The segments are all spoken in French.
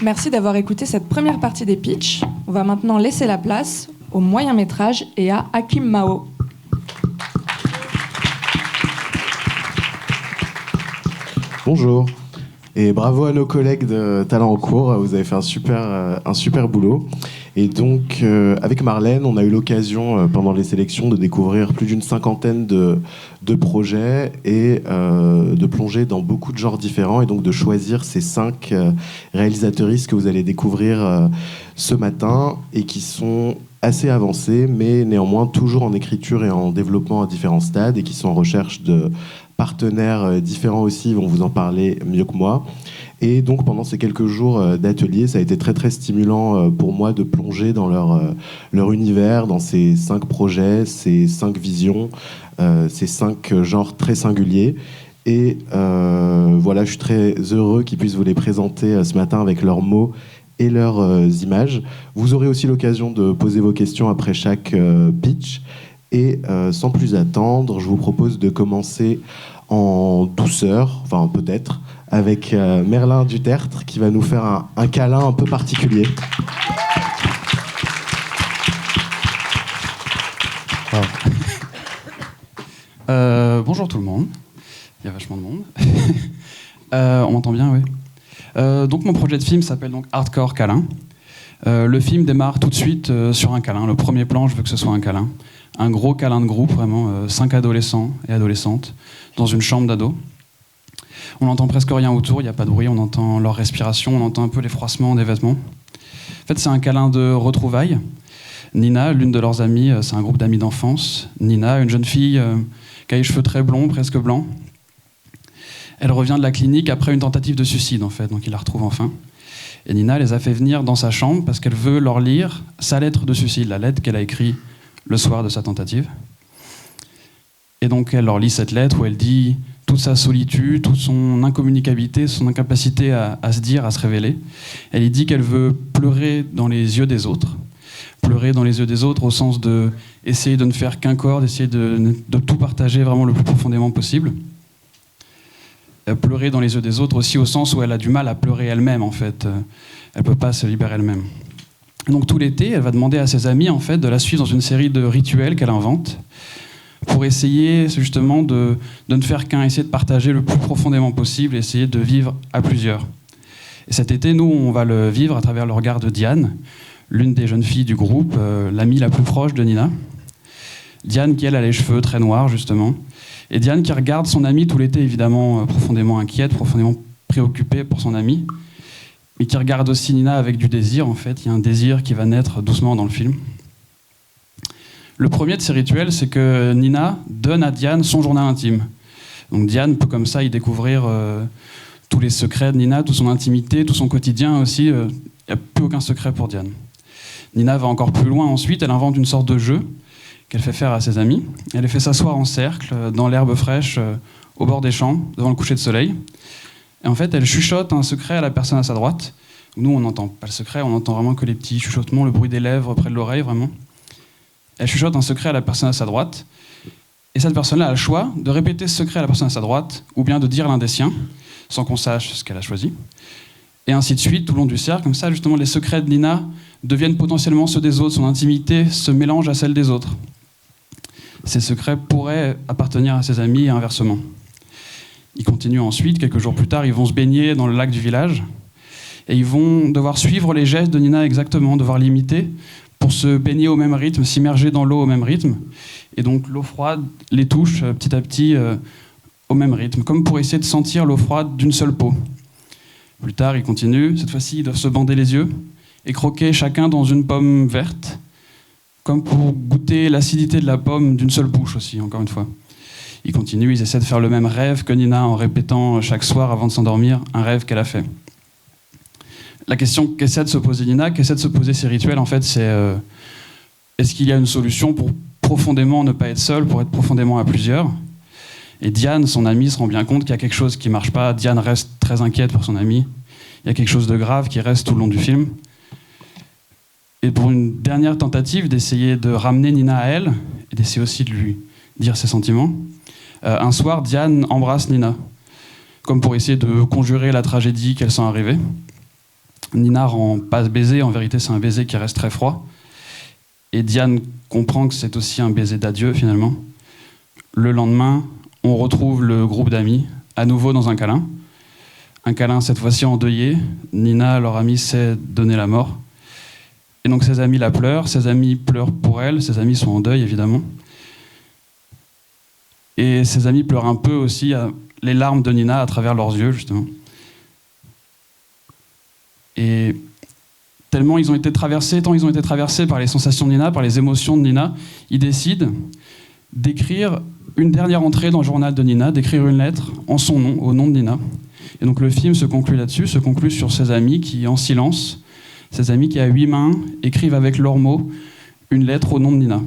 Merci d'avoir écouté cette première partie des pitchs. On va maintenant laisser la place au moyen métrage et à Hakim Mao. Bonjour et bravo à nos collègues de Talent en cours, vous avez fait un super boulot. Et donc avec Marlène, on a eu l'occasion pendant les sélections de découvrir plus d'une cinquantaine de projets et de plonger dans beaucoup de genres différents et donc de choisir ces 5 réalisatrices que vous allez découvrir ce matin et qui sont assez avancées mais néanmoins toujours en écriture et en développement à différents stades et qui sont en recherche de partenaires différents aussi, ils vont vous en parler mieux que moi. Et donc pendant ces quelques jours d'atelier, ça a été très très stimulant pour moi de plonger dans leur univers, dans ces 5 projets, ces 5 visions, ces 5 genres très singuliers. Et voilà, je suis très heureux qu'ils puissent vous les présenter ce matin avec leurs mots et leurs images. Vous aurez aussi l'occasion de poser vos questions après chaque pitch. Et sans plus attendre, je vous propose de commencer en douceur, enfin peut-être, avec Merlin Dutertre qui va nous faire un câlin un peu particulier. Bonjour tout le monde. Il y a vachement de monde. On m'entend bien, oui. Donc mon projet de film s'appelle donc Hardcore Câlin. Le film démarre tout de suite sur un câlin. Le premier plan, je veux que ce soit un câlin. Un gros câlin de groupe, vraiment, 5 adolescents et adolescentes dans une chambre d'ado. On n'entend presque rien autour, il n'y a pas de bruit, on entend leur respiration, on entend un peu les froissements des vêtements. En fait, c'est un câlin de retrouvailles. Nina, l'une de leurs amies, c'est un groupe d'amis d'enfance. Nina, une jeune fille qui a les cheveux très blonds, presque blancs. Elle revient de la clinique après une tentative de suicide, en fait, donc il la retrouve enfin. Et Nina les a fait venir dans sa chambre parce qu'elle veut leur lire sa lettre de suicide, la lettre qu'elle a écrite le soir de sa tentative. Et donc elle leur lit cette lettre où elle dit toute sa solitude, toute son incommunicabilité, son incapacité à se dire, à se révéler. Elle y dit qu'elle veut pleurer dans les yeux des autres. Pleurer dans les yeux des autres au sens de essayer de ne faire qu'un corps, d'essayer de tout partager vraiment le plus profondément possible. Pleurer dans les yeux des autres aussi au sens où elle a du mal à pleurer elle-même en fait. Elle peut pas se libérer elle-même. Donc tout l'été, elle va demander à ses amis en fait de la suivre dans une série de rituels qu'elle invente pour essayer justement de ne faire qu'un, essayer de partager le plus profondément possible, essayer de vivre à plusieurs. Et cet été, nous, on va le vivre à travers le regard de Diane, l'une des jeunes filles du groupe, l'amie la plus proche de Nina. Diane qui, elle, a les cheveux très noirs, justement. Et Diane qui regarde son amie tout l'été, évidemment, profondément inquiète, profondément préoccupée pour son amie, mais qui regarde aussi Nina avec du désir, en fait. Il y a un désir qui va naître doucement dans le film. Le premier de ces rituels, c'est que Nina donne à Diane son journal intime. Donc Diane peut comme ça y découvrir tous les secrets de Nina, toute son intimité, tout son quotidien aussi. Il n'y a plus aucun secret pour Diane. Nina va encore plus loin ensuite, elle invente une sorte de jeu qu'elle fait faire à ses amis. Elle les fait s'asseoir en cercle, dans l'herbe fraîche, au bord des champs, devant le coucher de soleil. Et en fait, elle chuchote un secret à la personne à sa droite. Nous, on n'entend pas le secret, on entend vraiment que les petits chuchotements, le bruit des lèvres près de l'oreille, vraiment. Elle chuchote un secret à la personne à sa droite. Et cette personne-là a le choix de répéter ce secret à la personne à sa droite, ou bien de dire l'un des siens, sans qu'on sache ce qu'elle a choisi. Et ainsi de suite, tout le long du cercle. Comme ça, justement, les secrets de Nina deviennent potentiellement ceux des autres. Son intimité se mélange à celle des autres. Ces secrets pourraient appartenir à ses amis et inversement. Ils continuent ensuite, quelques jours plus tard, ils vont se baigner dans le lac du village. Et ils vont devoir suivre les gestes de Nina exactement, devoir l'imiter pour se baigner au même rythme, s'immerger dans l'eau au même rythme. Et donc l'eau froide les touche petit à petit au même rythme, comme pour essayer de sentir l'eau froide d'une seule peau. Plus tard, ils continuent. Cette fois-ci, ils doivent se bander les yeux et croquer chacun dans une pomme verte, comme pour goûter l'acidité de la pomme d'une seule bouche aussi, encore une fois. Ils continuent, ils essaient de faire le même rêve que Nina en répétant chaque soir avant de s'endormir un rêve qu'elle a fait. La question qu'essaie de se poser Nina, qu'essaie de se poser ces rituels, en fait, c'est est-ce qu'il y a une solution pour profondément ne pas être seul, pour être profondément à plusieurs ? Et Diane, son amie, se rend bien compte qu'il y a quelque chose qui ne marche pas. Diane reste très inquiète pour son amie. Il y a quelque chose de grave qui reste tout le long du film. Et pour une dernière tentative d'essayer de ramener Nina à elle, et d'essayer aussi de lui dire ses sentiments, un soir, Diane embrasse Nina, comme pour essayer de conjurer la tragédie qu'elle sent arriver. Nina rend pas ce baiser, en vérité c'est un baiser qui reste très froid. Et Diane comprend que c'est aussi un baiser d'adieu finalement. Le lendemain, on retrouve le groupe d'amis, à nouveau dans un câlin. Un câlin cette fois-ci endeuillé. Nina, leur amie, sait donner la mort. Et donc ses amis la pleurent, ses amis pleurent pour elle, ses amis sont en deuil évidemment. Et ses amis pleurent un peu aussi les larmes de Nina à travers leurs yeux justement. Et tant ils ont été traversés par les sensations de Nina, par les émotions de Nina, ils décident d'écrire une dernière entrée dans le journal de Nina, d'écrire une lettre en son nom, au nom de Nina. Et donc le film se conclut là-dessus, se conclut sur ses amis qui, en silence, ses amis qui, à 8 mains, écrivent avec leurs mots une lettre au nom de Nina.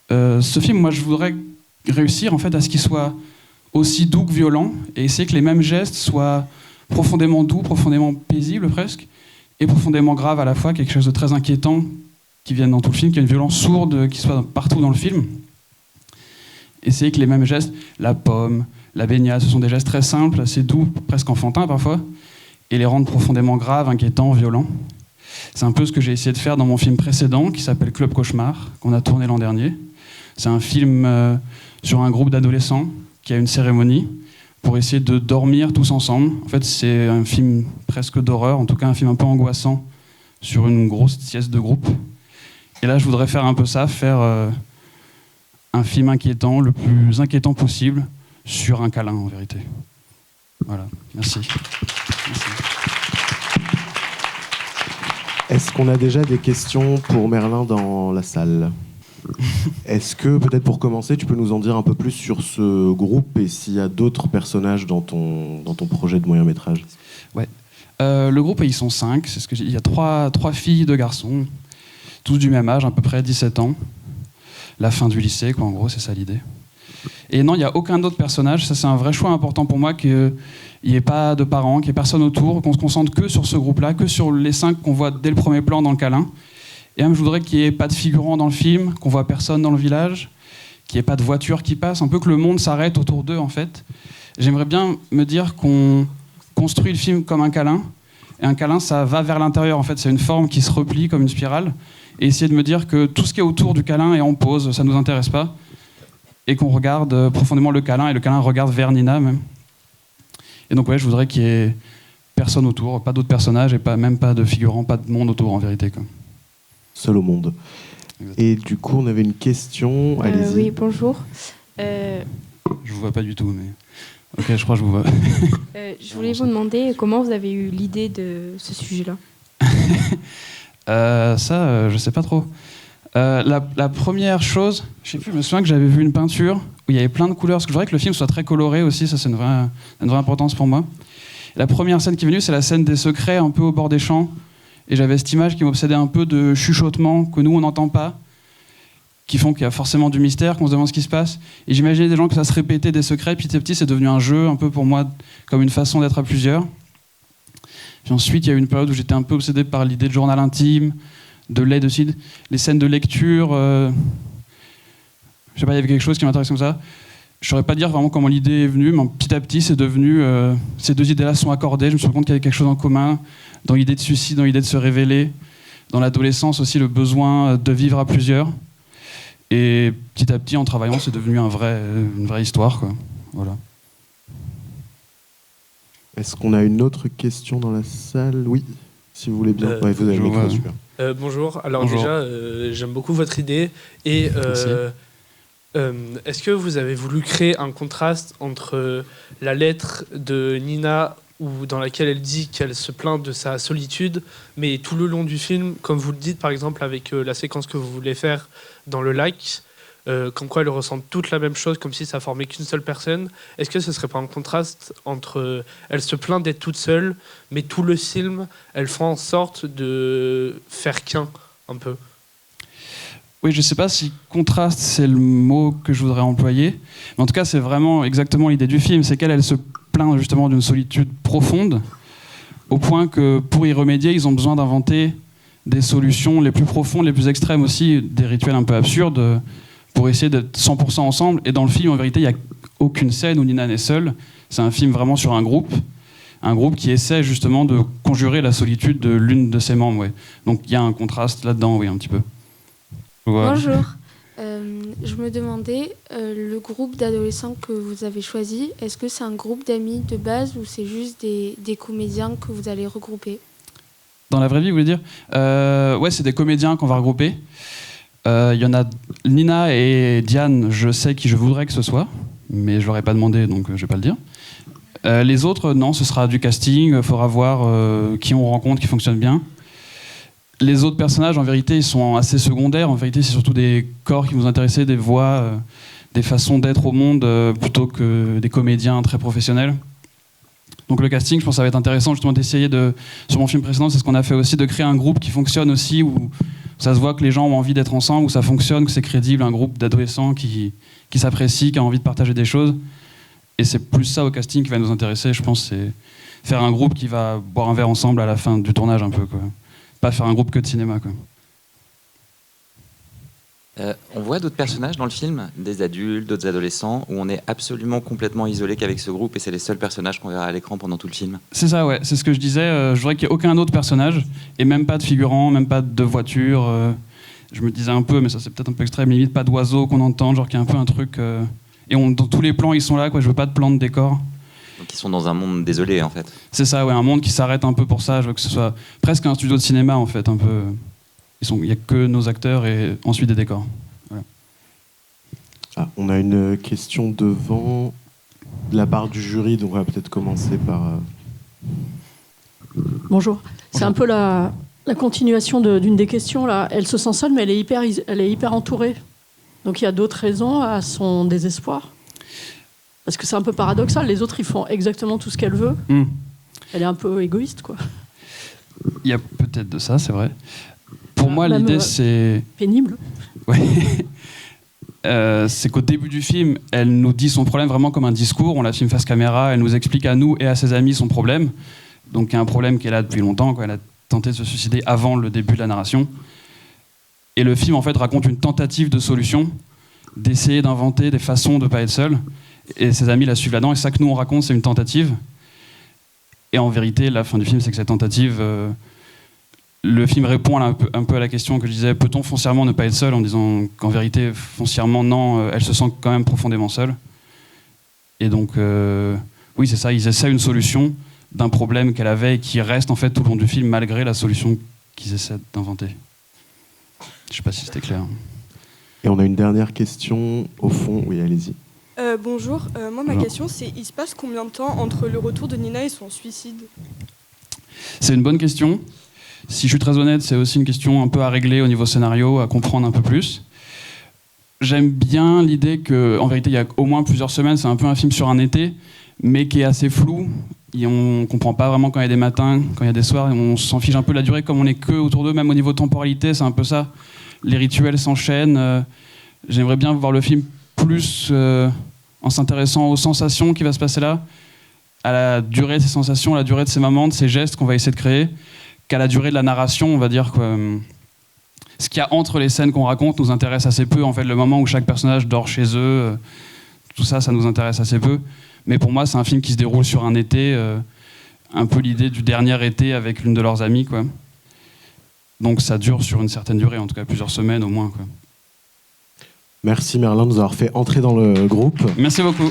Ce film, moi, je voudrais réussir en fait à ce qu'il soit aussi doux que violent, et essayer que les mêmes gestes soient profondément doux, profondément paisibles presque, et profondément graves à la fois, quelque chose de très inquiétant qui vienne dans tout le film, qu'il y ait une violence sourde qui soit partout dans le film. Essayer que les mêmes gestes, la pomme, la baignade, ce sont des gestes très simples, assez doux, presque enfantins parfois, et les rendre profondément graves, inquiétants, violents. C'est un peu ce que j'ai essayé de faire dans mon film précédent, qui s'appelle Club Cauchemar, qu'on a tourné l'an dernier. C'est un film sur un groupe d'adolescents qui a une cérémonie pour essayer de dormir tous ensemble. En fait, c'est un film presque d'horreur, en tout cas un film un peu angoissant, sur une grosse sieste de groupe. Et là, je voudrais faire un peu ça, faire un film inquiétant, le plus inquiétant possible, sur un câlin, en vérité. Voilà, merci. Est-ce qu'on a déjà des questions pour Merlin dans la salle ? Est-ce que, peut-être pour commencer, tu peux nous en dire un peu plus sur ce groupe et s'il y a d'autres personnages dans ton projet de moyen-métrage ? Ouais. Le groupe, ils sont 5. C'est ce que il y a 3 filles, 2 garçons, tous du même âge, à peu près 17 ans. La fin du lycée, quoi, en gros, c'est ça l'idée. Et non, il n'y a aucun autre personnage. Ça, c'est un vrai choix important pour moi, qu'il n'y ait pas de parents, qu'il n'y ait personne autour, qu'on se concentre que sur ce groupe-là, que sur les 5 qu'on voit dès le premier plan dans le câlin. Et même, je voudrais qu'il n'y ait pas de figurants dans le film, qu'on voit personne dans le village, qu'il n'y ait pas de voiture qui passe, un peu que le monde s'arrête autour d'eux, en fait. J'aimerais bien me dire qu'on construit le film comme un câlin, et un câlin, ça va vers l'intérieur, en fait. C'est une forme qui se replie comme une spirale, et essayer de me dire que tout ce qui est autour du câlin est en pause, ça ne nous intéresse pas, et qu'on regarde profondément le câlin, et le câlin regarde vers Nina, même. Et donc, ouais, je voudrais qu'il n'y ait personne autour, pas d'autres personnages, et même pas de figurants, pas de monde autour, en vérité, quoi. Seul au monde. Exactement. Et du coup, on avait une question. Allez-y. Oui, bonjour. Je vous vois pas du tout, mais... Ok, je crois que je vous vois. Je voulais vous demander comment vous avez eu l'idée de ce sujet-là. Je sais pas trop. La première chose, je sais plus, je me souviens que j'avais vu une peinture où il y avait plein de couleurs, parce que je voudrais que le film soit très coloré aussi, ça c'est une vraie importance pour moi. Et la première scène qui est venue, c'est la scène des secrets, un peu au bord des champs. Et j'avais cette image qui m'obsédait un peu de chuchotements que nous on n'entend pas, qui font qu'il y a forcément du mystère, qu'on se demande ce qui se passe. Et j'imaginais des gens que ça se répétait des secrets, petit à petit c'est devenu un jeu, un peu pour moi, comme une façon d'être à plusieurs. Puis ensuite, il y a eu une période où j'étais un peu obsédé par l'idée de journal intime, de l'aide aussi, les scènes de lecture. Je sais pas, il y avait quelque chose qui m'intéressait comme ça. Je saurais pas dire vraiment comment l'idée est venue, mais petit à petit, c'est devenu... ces 2 idées-là sont accordées, je me suis rendu compte qu'il y avait quelque chose en commun, dans l'idée de suicide, dans l'idée de se révéler, dans l'adolescence aussi, le besoin de vivre à plusieurs. Et petit à petit, en travaillant, c'est devenu une vraie histoire, quoi. Voilà. Est-ce qu'on a une autre question dans la salle ? Oui, si vous voulez bien. Ouais, vous avez le micro, super. Bonjour. Alors Bonjour. déjà, j'aime beaucoup votre idée. Et est-ce que vous avez voulu créer un contraste entre la lettre de Nina, dans laquelle elle dit qu'elle se plaint de sa solitude, mais tout le long du film, comme vous le dites par exemple avec la séquence que vous voulez faire dans le lac, comme quoi elle ressent toute la même chose, comme si ça formait qu'une seule personne. Est-ce que ce serait pas un contraste entre elle se plaint d'être toute seule, mais tout le film, elle fait en sorte de faire qu'un, un peu? Oui, je sais pas si contraste c'est le mot que je voudrais employer, mais en tout cas c'est vraiment exactement l'idée du film, c'est qu'elle se plaint justement d'une solitude profonde, au point que pour y remédier, ils ont besoin d'inventer des solutions les plus profondes, les plus extrêmes aussi, des rituels un peu absurdes, pour essayer d'être 100% ensemble. Et dans le film, en vérité, il n'y a aucune scène où Nina n'est seule. C'est un film vraiment sur un groupe. un groupe qui essaie justement de conjurer la solitude de l'une de ses membres. Ouais. Donc il y a un contraste là-dedans, oui, un petit peu. Voilà. Bonjour. Je me demandais, le groupe d'adolescents que vous avez choisi, est-ce que c'est un groupe d'amis de base ou c'est juste des comédiens que vous allez regrouper ? Dans la vraie vie, vous voulez dire ouais, c'est des comédiens qu'on va regrouper. Il y en a Nina et Diane, je sais qui je voudrais que ce soit, mais je leur ai pas demandé, donc je vais pas le dire. Les autres, non, ce sera du casting, il faudra voir qui on rencontre, qui fonctionne bien. Les autres personnages, en vérité, ils sont assez secondaires. En vérité, c'est surtout des corps qui vous intéressent, des voix, des façons d'être au monde, plutôt que des comédiens très professionnels. Donc le casting, je pense que ça va être intéressant justement d'essayer de, sur mon film précédent, c'est ce qu'on a fait aussi, de créer un groupe qui fonctionne aussi, où ça se voit que les gens ont envie d'être ensemble, où ça fonctionne, que c'est crédible, un groupe d'adolescents qui s'apprécient, qui a envie de partager des choses. Et c'est plus ça au casting qui va nous intéresser, je pense, c'est faire un groupe qui va boire un verre ensemble à la fin du tournage un peu, quoi. Pas faire un groupe que de cinéma, quoi. On voit d'autres personnages dans le film, des adultes, d'autres adolescents, où on est absolument complètement isolé qu'avec ce groupe et c'est les seuls personnages qu'on verra à l'écran pendant tout le film. C'est ça, ouais, c'est ce que je disais. Je voudrais qu'il n'y ait aucun autre personnage, et même pas de figurant, même pas de voiture. Je me disais un peu, mais ça c'est peut-être un peu extrême, limite pas d'oiseaux qu'on entend, genre qu'il y a un peu un truc. Et dans tous les plans, ils sont là, quoi. Je veux pas de plan de décor. Donc ils sont dans un monde désolé, en fait. C'est ça, ouais, un monde qui s'arrête un peu pour ça. Je veux que ce soit presque un studio de cinéma, en fait, un peu. Il n'y a que nos acteurs et ensuite des décors. Voilà. Ah, on a une question devant de la part du jury, donc on va peut-être commencer par... Bonjour. C'est un peu la continuation d'une des questions, là. Elle se sent seule, mais elle est hyper entourée. Donc il y a d'autres raisons à son désespoir. Parce que c'est un peu paradoxal. Les autres, ils font exactement tout ce qu'elle veut. Elle est un peu égoïste, quoi. Il y a peut-être de ça, c'est vrai. Pour moi, l'idée, c'est... Pénible. Ouais. C'est qu'au début du film, elle nous dit son problème vraiment comme un discours. On la filme face caméra, elle nous explique à nous et à ses amis son problème. Donc il y a un problème qu'elle a depuis longtemps, quoi. Elle a tenté de se suicider avant le début de la narration. Et le film, en fait, raconte une tentative de solution, d'essayer d'inventer des façons de ne pas être seule. Et ses amis la suivent là-dedans. Et ça que nous, on raconte, c'est une tentative. Et en vérité, la fin du film, c'est que cette tentative... le film répond un peu à la question que je disais, peut-on foncièrement ne pas être seul, en disant qu'en vérité, foncièrement, non, elle se sent quand même profondément seule. Et donc, oui, c'est ça, ils essaient une solution d'un problème qu'elle avait et qui reste en fait tout le long du film, malgré la solution qu'ils essaient d'inventer. Je ne sais pas si c'était clair. Et on a une dernière question au fond. Oui, allez-y. Bonjour, moi ma question c'est, il se passe combien de temps entre le retour de Nina et son suicide ? C'est une bonne question. Si je suis très honnête, c'est aussi une question un peu à régler au niveau scénario, à comprendre un peu plus. J'aime bien l'idée qu'en vérité, il y a au moins plusieurs semaines, c'est un peu un film sur un été, mais qui est assez flou. Et on ne comprend pas vraiment quand il y a des matins, quand il y a des soirs, et on s'en fiche un peu de la durée, comme on n'est que autour d'eux, même au niveau temporalité, c'est un peu ça. Les rituels s'enchaînent. J'aimerais bien voir le film plus en s'intéressant aux sensations qui va se passer là, à la durée de ces sensations, à la durée de ces moments, de ces gestes qu'on va essayer de créer, qu'à la durée de la narration, on va dire, quoi. Ce qu'il y a entre les scènes qu'on raconte nous intéresse assez peu. En fait, le moment où chaque personnage dort chez eux, tout ça, ça nous intéresse assez peu. Mais pour moi, c'est un film qui se déroule sur un été, un peu l'idée du dernier été avec l'une de leurs amies, quoi. Donc ça dure sur une certaine durée, en tout cas plusieurs semaines au moins, quoi. Merci Merlin de nous avoir fait entrer dans le groupe. Merci beaucoup.